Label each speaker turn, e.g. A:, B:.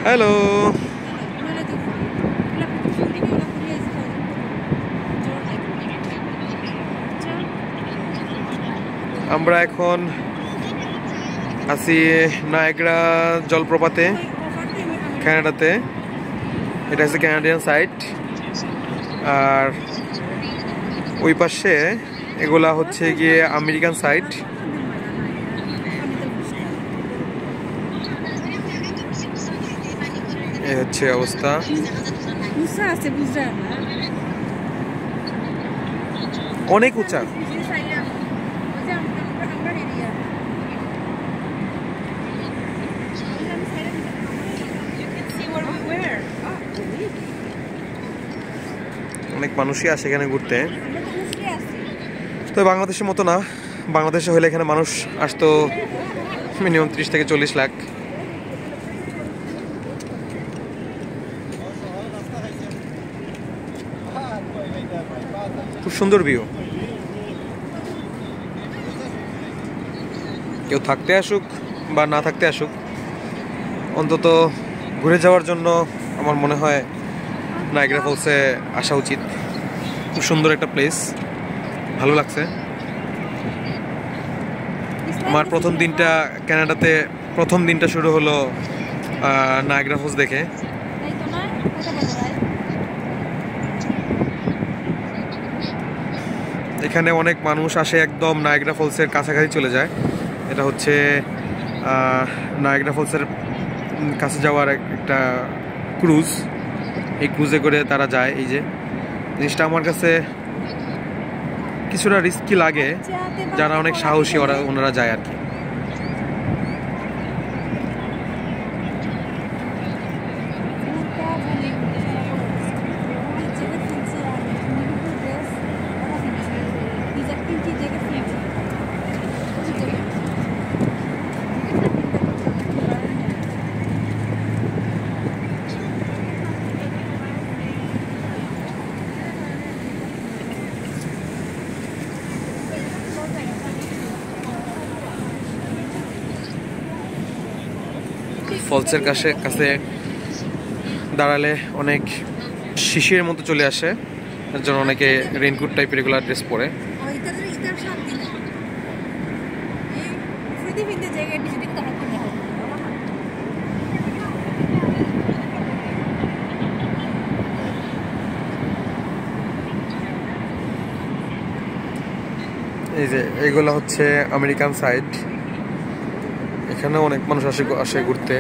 A: Hello, আমরা এখন আছি নায়াগ্রা জলপ্রপাতে, কানাডাতে। এটা হচ্ছে ক্যানাডিয়ান সাইট, আর ওই পাশে এগুলা হচ্ছে গিয়ে আমেরিকান সাইট। এই হচ্ছে অবস্থা। অনেক উঁচা। অনেক মানুষই আসে এখানে ঘুরতে। তো বাংলাদেশের মতো না, বাংলাদেশে হলে এখানে মানুষ আসতো মিনিমাম 30 থেকে 40 লাখ। খুব সুন্দর ভিউ। কেউ থাকতে আসুক বা না থাকতে আসুক, অন্তত ঘুরে যাওয়ার জন্য আমার মনে হয় নায়াগ্রা ফলসে আসা উচিত। খুব সুন্দর একটা প্লেস, ভালো লাগছে। আমার প্রথম দিনটা কানাডাতে, প্রথম দিনটা শুরু হলো নায়াগ্রা ফলস দেখে। এখানে অনেক মানুষ আসে, একদম নায়াগ্রা ফলসের কাছাকাছি চলে যায়। এটা হচ্ছে নায়াগ্রা ফলসের কাছে যাওয়ার একটা ক্রুজ। এই ক্রুজে করে তারা যায়। এই যে জিনিসটা আমার কাছে কিছুটা রিস্কি লাগে, যারা অনেক সাহসী ওনারা যায় আর কি। ফলসের কাছে দাঁড়ালে অনেক শিশিরের মতো চলে আসে, এর জন্য অনেকে রেইনকোট টাইপের রেগুলার ড্রেস পরে। এই যে এইগুলো হচ্ছে আমেরিকান সাইড। এখানে অনেক মানুষ আসে ঘুরতে।